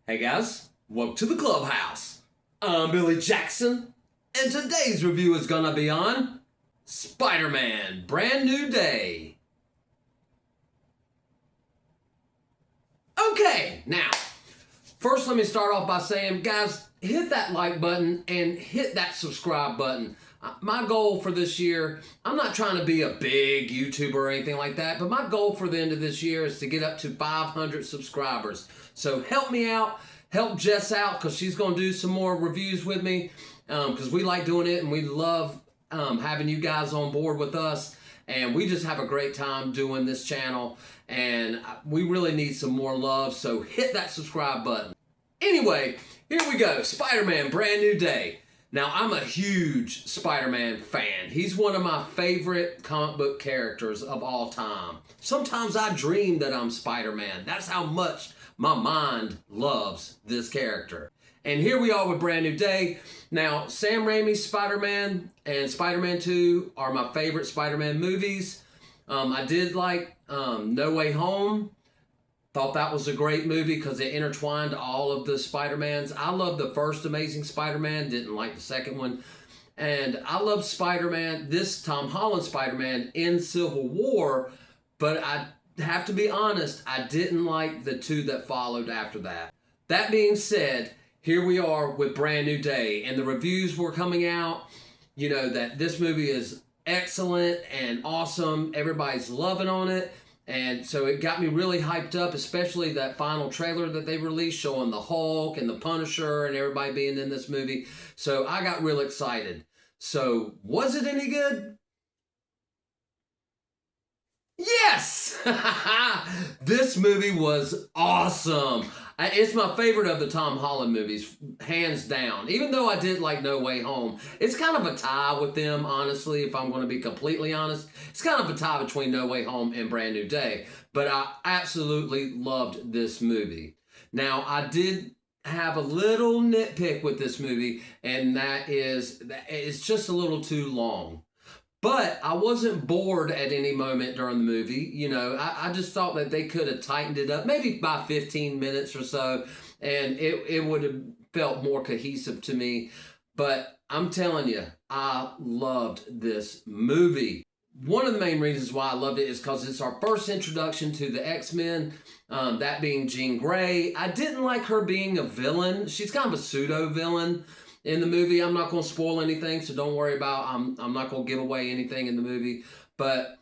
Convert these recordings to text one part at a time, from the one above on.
Hey guys, welcome to the clubhouse. I'm Billy Jackson, and today's review is gonna be on Spider-Man Brand New Day. Okay, now, first let me start off by saying, guys, hit that like button and hit that subscribe button. My goal for this year, I'm not trying to be a big YouTuber or anything like that, but my goal for the end of this year is to get up to 500 subscribers. So help me out, help Jess out, because she's going to do some more reviews with me, because we like doing it and we love having you guys on board with us. And we just have a great time doing this channel, and we really need some more love, so hit that subscribe button. Anyway, here we go, Spider-Man Brand New Day. Now, I'm a huge Spider-Man fan. He's one of my favorite comic book characters of all time. Sometimes I dream that I'm Spider-Man. That's how much my mind loves this character. And here we are with Brand New Day. Now, Sam Raimi's Spider-Man and Spider-Man 2 are my favorite Spider-Man movies. I did like No Way Home. Thought that was a great movie because it intertwined all of the Spider-Mans. I love the first Amazing Spider-Man, didn't like the second one. And I love Spider-Man, this Tom Holland Spider-Man in Civil War, but I have to be honest, I didn't like the two that followed after that. That being said, here we are with Brand New Day, and the reviews were coming out, you know, that this movie is excellent and awesome. Everybody's loving on it. And so it got me really hyped up, especially that final trailer that they released showing the Hulk and the Punisher and everybody being in this movie. So I got real excited. So was it any good? Yes! This movie was awesome. It's my favorite of the Tom Holland movies, hands down. Even though I did like No Way Home, it's kind of a tie with them, honestly, if I'm going to be completely honest. It's kind of a tie between No Way Home and Brand New Day. But I absolutely loved this movie. Now, I did have a little nitpick with this movie, and that is, it's just a little too long. But I wasn't bored at any moment during the movie. You know, I just thought that they could have tightened it up maybe by 15 minutes or so, and it would have felt more cohesive to me. But I'm telling you, I loved this movie. One of the main reasons why I loved it is because it's our first introduction to the X-Men, that being Jean Grey. I didn't like her being a villain. She's kind of a pseudo-villain in the movie. I'm not going to spoil anything, so don't worry about, I'm not going to give away anything in the movie. But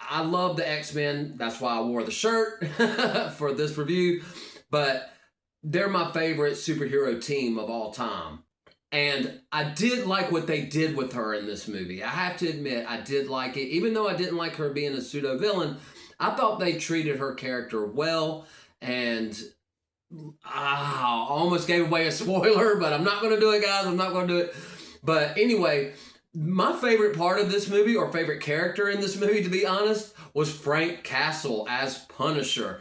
I love the X-Men. That's why I wore the shirt for this review. But they're my favorite superhero team of all time. And I did like what they did with her in this movie. I have to admit, I did like it. Even though I didn't like her being a pseudo-villain, I thought they treated her character well. And I almost gave away a spoiler, but I'm not going to do it, guys. I'm not going to do it. But anyway, my favorite part of this movie, or favorite character in this movie, to be honest, was Frank Castle as Punisher.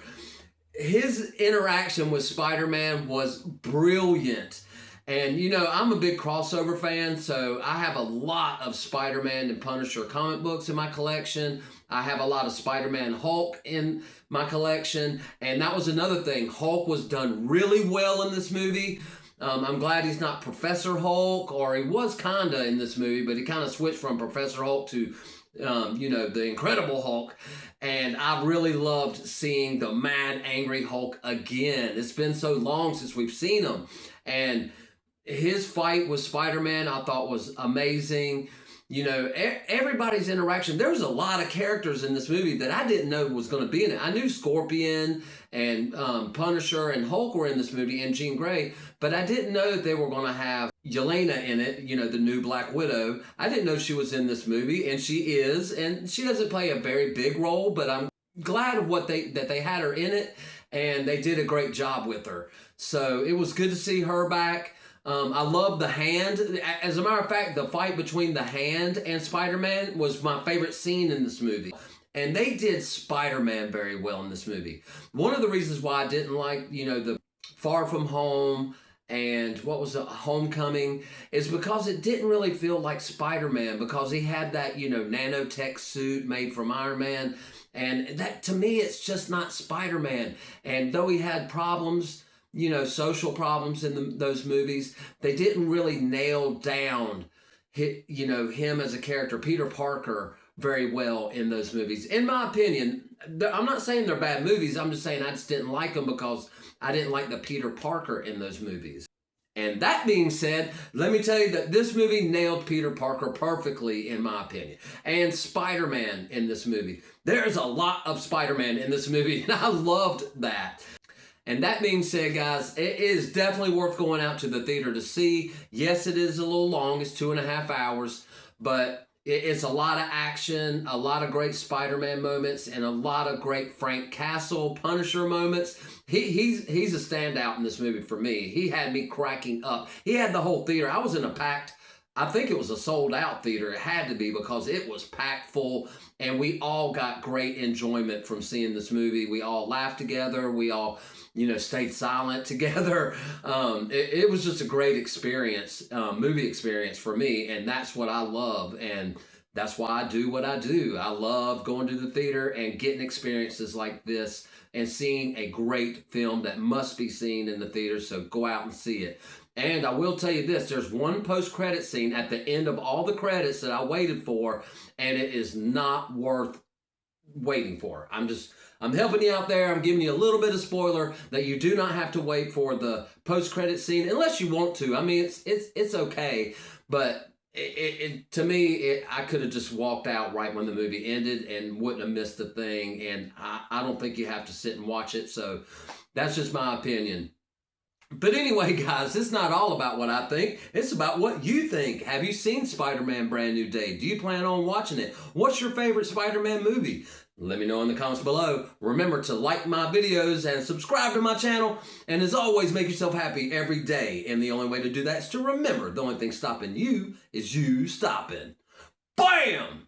His interaction with Spider-Man was brilliant. And, you know, I'm a big crossover fan, so I have a lot of Spider-Man and Punisher comic books in my collection. I have a lot of Spider-Man Hulk in my collection. And that was another thing. Hulk was done really well in this movie. I'm glad he's not Professor Hulk, or he was kind of in this movie, but he kind of switched from Professor Hulk to, you know, the Incredible Hulk. And I really loved seeing the mad, angry Hulk again. It's been so long since we've seen him. And his fight with Spider-Man, I thought, was amazing. You know, everybody's interaction. There was a lot of characters in this movie that I didn't know was going to be in it. I knew Scorpion and Punisher and Hulk were in this movie, and Jean Grey, but I didn't know that they were going to have Yelena in it, you know, the new Black Widow. I didn't know she was in this movie, and she is, and she doesn't play a very big role, but I'm glad of that they had her in it, and they did a great job with her. So it was good to see her back. I love the Hand. As a matter of fact, the fight between the Hand and Spider-Man was my favorite scene in this movie. And they did Spider-Man very well in this movie. One of the reasons why I didn't like, you know, the Far From Home and what was it, Homecoming, is because it didn't really feel like Spider-Man, because he had that, you know, nanotech suit made from Iron Man. And that, to me, it's just not Spider-Man. And though he had problems, social problems in those movies. They didn't really nail down, him as a character, Peter Parker, very well in those movies. In my opinion, I'm not saying they're bad movies. I'm just saying I just didn't like them because I didn't like the Peter Parker in those movies. And that being said, let me tell you that this movie nailed Peter Parker perfectly, in my opinion. And Spider-Man in this movie. There's a lot of Spider-Man in this movie, and I loved that. And that being said, guys, it is definitely worth going out to the theater to see. Yes, it is a little long. It's 2.5 hours. But it's a lot of action, a lot of great Spider-Man moments, and a lot of great Frank Castle Punisher moments. He's a standout in this movie for me. He had me cracking up. He had the whole theater. I was in a packed, I think it was a sold-out theater. It had to be because it was packed full, and we all got great enjoyment from seeing this movie. We all laughed together. We all, stayed silent together. It was just a great experience, movie experience for me, and that's what I love, and that's why I do what I do. I love going to the theater and getting experiences like this and seeing a great film that must be seen in the theater, so go out and see it. And I will tell you this, there's one post-credit scene at the end of all the credits that I waited for, and it is not worth waiting for. I'm helping you out there. I'm giving you a little bit of spoiler that you do not have to wait for the post-credit scene unless you want to. I mean, it's okay, but to me, I could have just walked out right when the movie ended and wouldn't have missed the thing. And I don't think you have to sit and watch it. So that's just my opinion. But anyway, guys, it's not all about what I think. It's about what you think. Have you seen Spider-Man Brand New Day? Do you plan on watching it? What's your favorite Spider-Man movie? Let me know in the comments below. Remember to like my videos and subscribe to my channel. And as always, make yourself happy every day. And the only way to do that is to remember the only thing stopping you is you stopping. Bam!